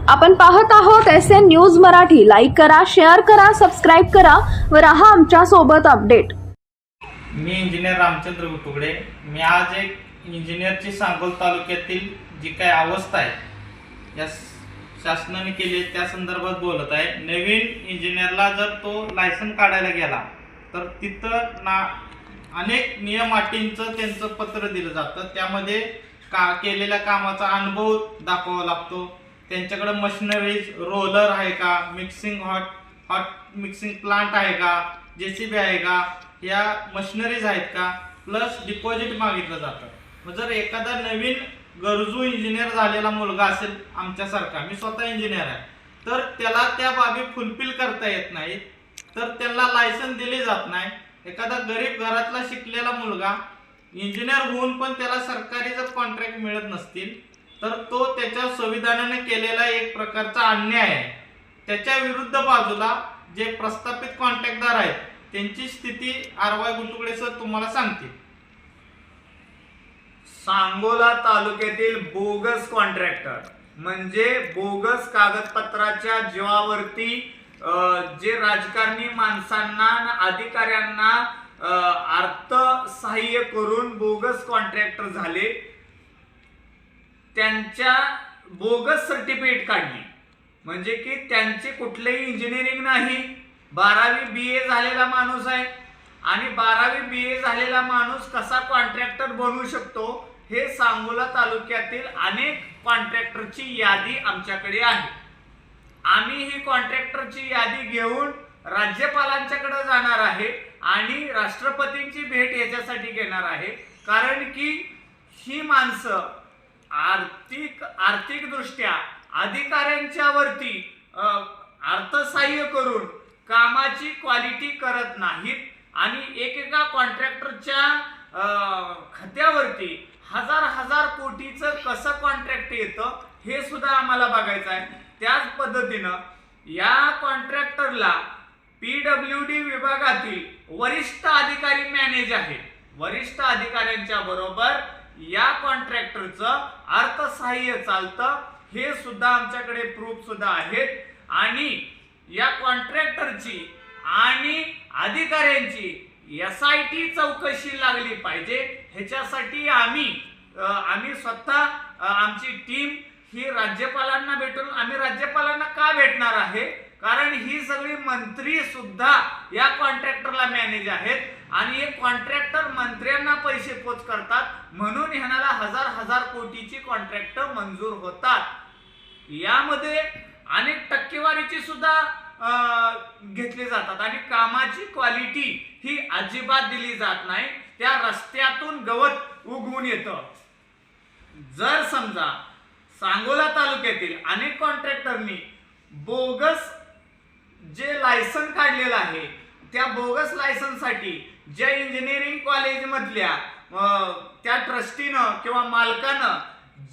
आपण पाहत आहोत SN न्यूज मराठी. लाईक करा, शेअर करा, सबस्क्राईब करा व रहा आमच्या सोबत अपडेट. मी इंजिनियर रामचंद्र गुटुगडे. मी आज एक इंजिनियरची सांगोल तालुक्यातील जी काही अवस्था आहे या शासनाने केली त्या संदर्भात बोलत आहे. नवीन इंजिनियरला जर तो लायसन काढायला गेला तर तिथं अनेक नियम अटींचं त्यांचं पत्र दिलं जातं. त्यामध्ये केलेल्या कामाचा अनुभव दाखवावा लागतो. त्यांच्याकडे मशिनरीज, रोलर आहे का, मिक्सिंग हॉट मिक्सिंग प्लांट आहे का, JCB आहे का, या मशिनरीज आहेत का, प्लस डिपॉझिट मागितलं जातं. मग जर एखादा नवीन गरजू इंजिनियर झालेला मुलगा असेल आमच्यासारखा, मी स्वतः इंजिनियर आहे, तर त्याला त्या बाबी फुलफिल करता येत नाही तर त्याला लायसन दिले जात नाही. एखादा गरीब घरातला शिकलेला मुलगा इंजिनियर होऊन पण त्याला सरकारी जर कॉन्ट्रॅक्ट मिळत नसतील तर तो त्याच्या संविधानाने केलेला एक प्रकारचा अन्याय आहे. त्याच्या विरुद्ध बाजूला जे प्रस्थापित कॉन्ट्रॅक्टदार आहेत त्यांची स्थिती RY गुटुगडे सर तुम्हाला सांगतील. सांगोला तालुक्यातील बोगस कॉन्ट्रॅक्टर म्हणजे बोगस कागदपत्राच्या जीवावरती जे राजकारणी माणसांना, अधिकाऱ्यांना अर्थसहाय्य करून बोगस कॉन्ट्रॅक्टर झाले, त्यांच्या बोगस सर्टिफिकेट काढली. म्हणजे की त्यांचे कुठलेही इंजिनिअरिंग नाही, 12वी BA झालेला माणूस आहे आणि 12वी BA झालेला माणूस कसा कॉन्ट्रॅक्टर बनू शकतो हे सांगोला तालुक्यातील अनेक कॉन्ट्रॅक्टरची यादी आमच्याकडे आहे. आम्ही ही कॉन्ट्रॅक्टरची यादी घेऊन राज्यपालांच्याकडे जाणार आहे आणि राष्ट्रपतींची भेट याच्यासाठी घेणार आहे. कारण की ही माणसं आर्थिक दृष्ट्या अधिकाऱ्यांच्या वरती अर्थसहाय्य करून कामाची क्वालिटी करत नाहीत आणि एकेका कॉन्ट्रॅक्टरच्या खात्यावरती हजार कोटीचं कसं कॉन्ट्रॅक्ट येतं हे सुद्धा आम्हाला बघायचं आहे. त्याच पद्धतीनं या कॉन्ट्रॅक्टरला PWD विभागातील वरिष्ठ अधिकारी मॅनेज आहेत. वरिष्ठ अधिकाऱ्यांच्या बरोबर या कॉन्ट्रॅक्टरचं अर्थसहाय्य चालतं हे सुद्धा आमच्याकडे प्रूफ सुद्धा आहेत. आणि या कॉन्ट्रॅक्टरची आणि अधिकाऱ्यांची SIT चौकशी लागली पाहिजे. ह्याच्यासाठी आम्ही स्वतः आमची टीम ही राज्यपालांना भेटून, आम्ही राज्यपालांना का भेटणार आहे कारण ही सगळी मंत्री सुद्धा या कॉन्ट्रॅक्टरला मॅनेज आहेत आणि एक कॉन्ट्रॅक्टर मंत्र्यांना पैसे पोच करतात म्हणून ह्याला हजार कोटीची कॉन्ट्रॅक्ट मंजूर होतात. यामध्ये अनेक टक्केवारीची सुद्धा घेतली जातात आणि कामाची क्वालिटी ही अजिबात दिली जात नाही. त्या रस्त्यातून गवत उगवून येतं. जर समजा सांगोला तालुक्यातील अनेक कॉन्ट्रॅक्टरनी बोगस जे लायसन काढलेलं आहे त्या बोगस लायसनसाठी ज्या इंजिनिअरिंग कॉलेज मधल्या त्या ट्रस्टीनं किंवा मालकानं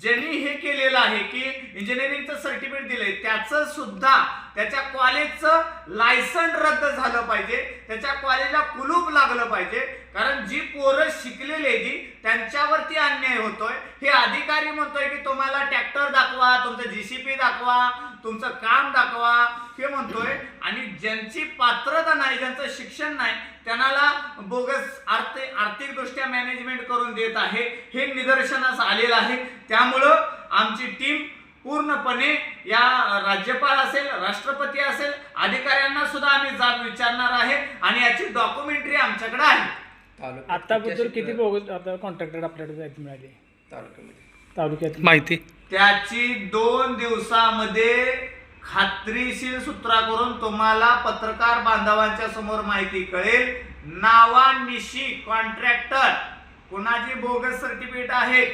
ज्यांनी हे केलेलं आहे की इंजिनिअरिंगचं सर्टिफिकेट दिलंय त्याचं सुद्धा त्याच्या कॉलेजचं लायसन रद्द झालं पाहिजे. त्याच्या कॉलेजला कुलूप लागलं पाहिजे. कारण जी पोरं शिकलेली आहेत त्यांच्यावरती अन्याय होतोय. हे अधिकारी म्हणतोय की तुम्हाला ट्रॅक्टर दाखवा, तुमचं JCB दाखवा, तुमचं काम दाखवा हे म्हणतोय आणि ज्यांची पात्रता नाही, ज्यांचं शिक्षण नाही त्यांना बोगस आर्थिक दृष्ट्या मॅनेजमेंट करून देत आहे हे निदर्शनास आलेलं आहे. त्यामुळं आमची टीम पूर्णपणे या राज्यपाल असेल, राष्ट्रपती असेल, अधिकाऱ्यांना सुद्धा आम्ही जाब विचारणार आहे आणि याची डॉक्युमेंटरी आमच्याकडे आहे. आताबद्दल किती बोगस आता कॉन्ट्रॅक्टर आपल्याकडे जायला मिळाले तालुक्यात माहिती त्याची 2 दिवसामध्ये खात्रीशीर सूत्रा करून तुम्हाला पत्रकार बांधवांच्या समोर माहिती कळेल. नावानिशी कॉन्ट्रॅक्टर कुणाची बोगस सर्टिफिकेट आहे,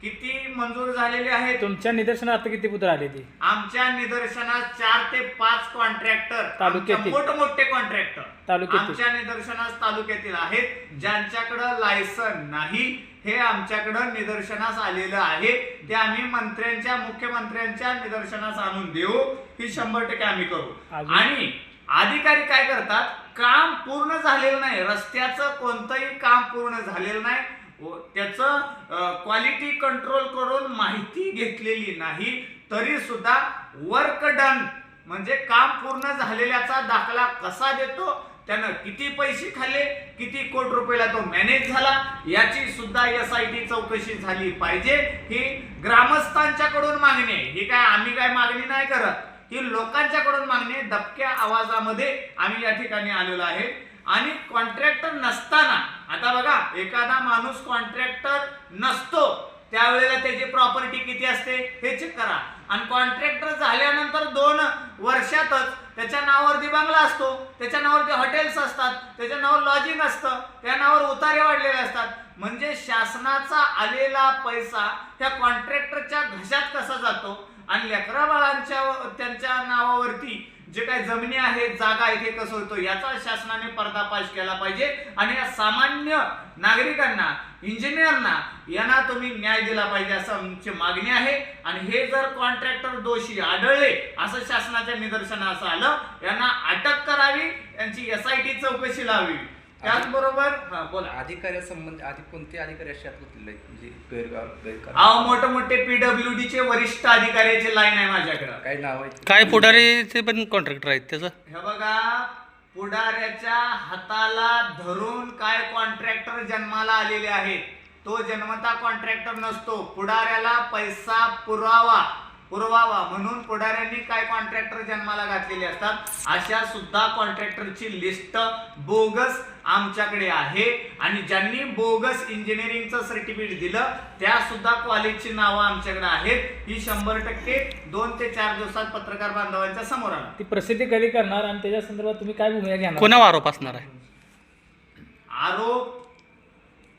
किती मंजूर झालेले आहेत. तुमच्या निदर्शनात आता किती पुत्र आले ते? आमच्या निदर्शनास 4 ते 5 कॉन्ट्रॅक्टर तालुक्यातील मोठे कॉन्ट्रॅक्टर आमच्या निदर्शनास तालुक्यातील आहेत ज्यांच्याकडे लायसन नाही. हे आमच्याकडे निदर्शनास आलेलं आहे. ते आम्ही मुख्यमंत्र्यांच्या निदर्शनास आणून देऊ. ही 100% आम्ही करू. आणि अधिकारी काय करतात, काम पूर्ण झालेलं नाही, रस्त्याचं कोणतंही काम पूर्ण झालेलं नाही, त्याचं क्वालिटी कंट्रोल करून माहिती घेतलेली नाही तरी सुद्धा वर्क डन म्हणजे काम पूर्ण झालेल्याचा दाखला कसा देतो, त्यानं किती पैसे खाल्ले, किती कोटी रुपयाला तो मॅनेज झाला, याची सुद्धा SIT चौकशी झाली पाहिजे. ही ग्रामस्थांच्याकडून मागणी आहे. ही काय आम्ही काय मागणी नाही करत, ही लोकांच्याकडून मागणी आहे. दबक्या आवाजामध्ये आम्ही या ठिकाणी आलेलो आहे. आणि कॉन्ट्रॅक्टर नसताना, आता बघा एखादा माणूस कॉन्ट्रॅक्टर नसतो त्यावेळेला त्याची प्रॉपर्टी किती असते हे चेक करा. आणि कॉन्ट्रॅक्टर झाल्यानंतर 2 वर्षातच त्याच्या नावावरती बंगला असतो, त्याच्या नावावरती हॉटेल्स असतात, त्याच्या नावावर लॉजिंग असतं, त्या नावावर उतारे वाढलेले असतात. म्हणजे शासनाचा आलेला पैसा त्या कॉन्ट्रॅक्टरच्या घशात कसा जातो आणि लेकरा बाळांच्या त्यांच्या नावावरती जे काही जमिनी आहेत, जागा आहेत, हे कसं होतं याचा शासनाने पर्दाफाश केला पाहिजे. आणि या सामान्य नागरिकांना, इंजिनियरना यांना तुम्ही न्याय दिला पाहिजे असं आमची मागणी आहे. आणि हे जर कॉन्ट्रॅक्टर दोषी आढळले असं शासनाच्या निदर्शनास आलं, यांना अटक करावी, यांची SIT चौकशी लावावी. त्याचबरोबर बोला, अधिकाऱ्यासंबंधी आधी कोणते अधिकारी असे म्हणजे मोठे PWD चे वरिष्ठ अधिकाऱ्याचे लाईन आहे माझ्याकडे. काय नाव आहे, काय पुढारीचे पण कॉन्ट्रॅक्टर आहेत त्याचं? हे बघा, पुढाऱ्याच्या हाताला धरून काय कॉन्ट्रॅक्टर जन्माला आलेले आहेत. तो जन्मता कॉन्ट्रॅक्टर नसतो. पुढाऱ्याला पैसा पुरवावा म्हणून पुढाऱ्यांनी काय कॉन्ट्रॅक्टर जन्माला घातलेले असतात. अशा सुद्धा कॉन्ट्रॅक्टरची लिस्ट बोगस आमच्याकडे आहे. आणि ज्यांनी बोगस इंजिनिअरिंगचं सर्टिफिकेट दिलं त्या सुद्धा कॉलेजची नावं आमच्याकडे आहेत. ही 100% 2 ते 4 दिवसात पत्रकार बांधवांच्या समोर आला. ती प्रसिद्धी कधी करणार आणि त्याच्या संदर्भात तुम्ही काय भूमिका घेणार? कोणावर आरोप असणार आहे? आरोप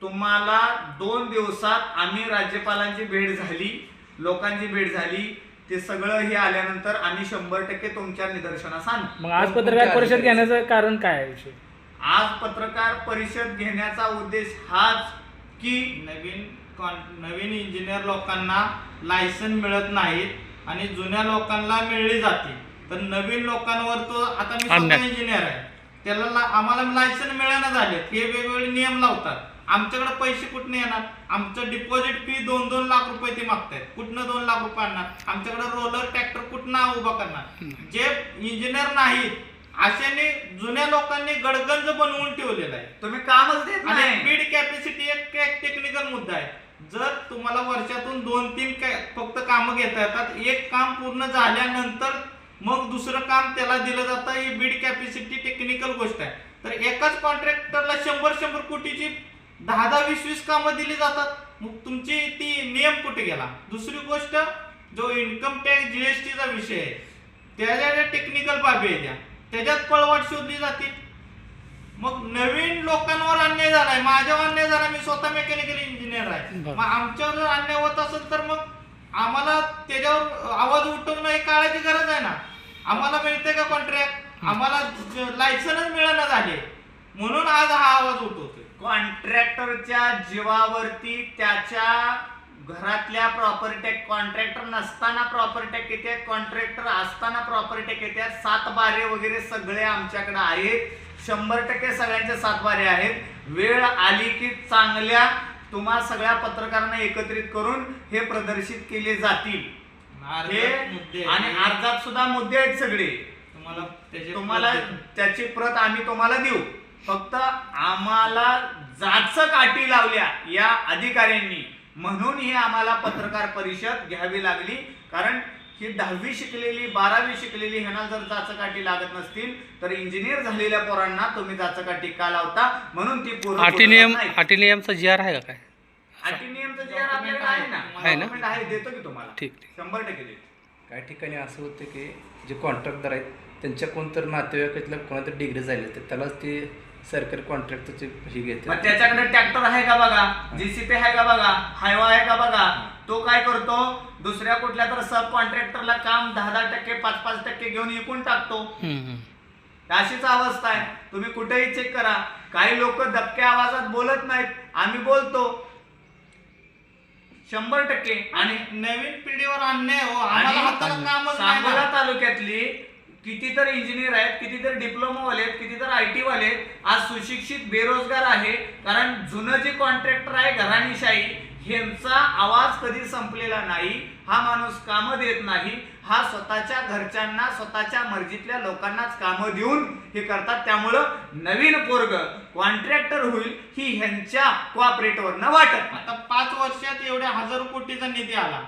तुम्हाला 2 दिवसात आम्ही राज्यपालांची भेट झाली, लोकांची भेट झाली, ते सगळं हे आल्यानंतर आम्ही 100% तुमच्या निदर्शनास आणू. मग आज पत्रकार परिषद घेण्याचं कारण काय आहे विषय? आज पत्रकार परिषद घेण्याचा उद्देश हाच की नवीन इंजिनियर लोकांना लायसन मिळत नाहीत आणि जुन्या लोकांना मिळली जाते. तर नवीन लोकांवर तो आता मी स्वतः इंजिनियर आहे, त्याला आम्हाला लायसन मिळायला झाले, हे वेगवेगळे नियम लावतात. आमच्याकडे पैसे कुठने येणार? आमचं डिपॉझिट फी 2-2 लाख रुपये ते मागतायत. कुठनं 2 लाख रुपये आणणार? आमच्याकडे रोलर ट्रॅक्टर कुठनं उभा करणार? जे इंजिनियर नाहीत अशाने जुन्या लोकांनी गडगंज बनवून ठेवलेला आहे. तुम्ही कामच देत आणि नाही. बीड कॅपॅसिटी एक टेक्निकल मुद्दा आहे. जर तुम्हाला वर्षातून 2-3 फक्त कामं घेता येतात, एक काम पूर्ण झाल्यानंतर मग दुसरं काम त्याला दिलं जातं. ही बीड कॅपॅसिटी टेक्निकल गोष्ट आहे. तर एकाच कॉन्ट्रॅक्टरला 100 कोटीची 10-20 कामं दिली जातात. मग तुमची ती नियम कुठे गेला? दुसरी गोष्ट, जो इन्कम टॅक्स GSTचा विषय आहे, त्याच्या टेक्निकल बाबी आहे, त्याच्यात पळवाट शोधली जाते. मग नवीन लोकांवर अन्याय झालाय, माझ्यावर अन्याय झाला, मी स्वतः मेकॅनिकल इंजिनियर आहे. मग आमच्यावर जर अन्याय होत असेल तर मग आम्हाला त्याच्यावर आवाज उठवणं हे काळाची गरज आहे ना. आम्हाला मिळते का कॉन्ट्रॅक्ट? आम्हाला लायसनच मिळालं झाले म्हणून आज हा आवाज उठवतोय. कॉन्ट्रॅक्टरच्या जीवावरती त्याच्या घरातल्या प्रॉपर्टी, कॉन्ट्रॅक्टर नसताना प्रॉपर्टी येते, कॉन्ट्रॅक्टर असताना प्रॉपर्टी येते, 7 वगैरे सगळे आमच्याकडे आहेत. 100% सगळ्यांचे 7 आहेत. वेळ आली की चांगल्या तुम्हा सगळ्या पत्रकारांना एकत्रित करून हे प्रदर्शित केले जातील. हे आणि अर्जात सुद्धा मुद्दे आहेत सगळे. तुम्हाला त्याची प्रत आम्ही तुम्हाला देऊ. फक्त आम्हाला जाचक अटी लावल्या या अधिकाऱ्यांनी, म्हणून ही आम्हाला पत्रकार परिषद घ्यावी लागली. कारण ही 10वी शिकलेली 12वी शिकलेली ह्यांना जर जाचकाठी लागत नसतील तर इंजिनियर झालेल्या पोरांना तुम्ही जाचकाठी का लावता? म्हणून ती पूर्ण अटी नियमचा GR आहे का काय? अटी नियमचा GR आपल्याकडे आहे ना, डॉक्युमेंट आहे, देतो की तुम्हाला. ठीक. 100% देतो. काही ठिकाणी असं होतं की जे कॉन्ट्रॅक्टर आहेत त्यांच्या कोणतर नातेवाईकातल्या कोणातरी डिग्री झाली तर त्यालाच ते सरकारी कॉन्ट्रॅक्टरचे हे घेते. मग त्याच्याकडे ट्रॅक्टर आहे का बघा, JCB आहे का बघा, हायवा आहे का बघा. तो काय करतो, दुसऱ्या कुठल्या तर सब कॉन्ट्रॅक्टरला काम 10% 5% घेऊन विकून टाकतो. अशीच अवस्था आहे. तुम्ही कुठेही चेक करा. काही लोक दबक्या आवाजात बोलत नाहीत, आम्ही बोलतो 100%. आणि नवीन पिढीवर अन्याय हो, आम्हाला हाताला कामच नाही. सांगोला तालुक्यातली कितीतर इंजिनियर आहेत, कितीतर डिप्लोमा वाले आहेत, कितीतर IT वाले आहेत, आज सुशिक्षित बेरोजगार आहे. कारण जुनं जे कॉन्ट्रॅक्टर आहे घराणीशाही, ह्यांचा आवाज कधी संपलेला नाही. हा माणूस कामं देत नाही, हा स्वतःच्या घरच्यांना स्वतःच्या मर्जीतल्या लोकांनाच कामं देऊन हे करतात. त्यामुळं नवीन पोरग कॉन्ट्रॅक्टर होईल ही ह्यांच्या कोऑपरेटवर न वाटत. आता 5 वर्षात एवढ्या हजारो कोटीचा निधी आला.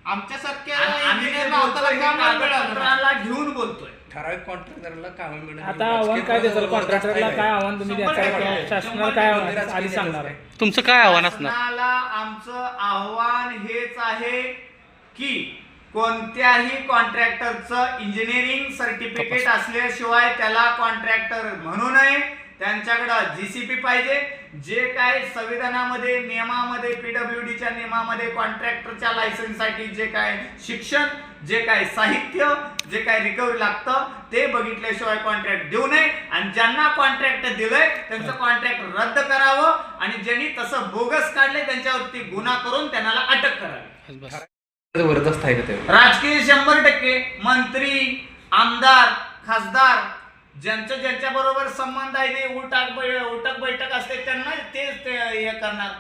आमच्यासारख्या आम्ही engineer ला हाताला काम नाही मिळालं. कागदपत्राला घेऊन बोलतोय. ठराविक कॉन्ट्रॅक्टरला कामं मिळणं आता आव्हान काय देताल कॉन्ट्रॅक्टरला, काय आव्हान तुम्ही द्याल किंवा शासनाला काय आव्हान आधी सांगणार आहे? तुमचं काय आव्हान असणार? शासनाला आमचं आव्हान हेच आहे की कोणत्याही कॉन्ट्रॅक्टरचं इंजिनिअरिंग सर्टिफिकेट असल्याशिवाय त्याला कॉन्ट्रॅक्टर म्हणू नये. त्यांच्याकडं जीसीपी पाहिजे. जे काय संविधानामध्ये नियमामध्ये पीडब्ल्यूडीच्या नियमामध्ये कॉन्ट्रॅक्टरच्या लायसन्ससाठी जे काय शिक्षण, जे काय साहित्य, जे काय रिकव्हरी लागतं ते बघितल्याशिवाय कॉन्ट्रॅक्ट देऊ नये. आणि ज्यांना कॉन्ट्रॅक्ट दिलंय त्यांचं कॉन्ट्रॅक्ट रद्द करावं आणि ज्यांनी तसं बोगस काढले त्यांच्यावरती गुन्हा करून त्यांना अटक करावी. बस. जबरदस्त आहे का ते? राजकीय 100%, मंत्री, आमदार, खासदार ज्यांच्या बरोबर संबंध आहे ते उठक बैठक असते त्यांना तेच हे करणार.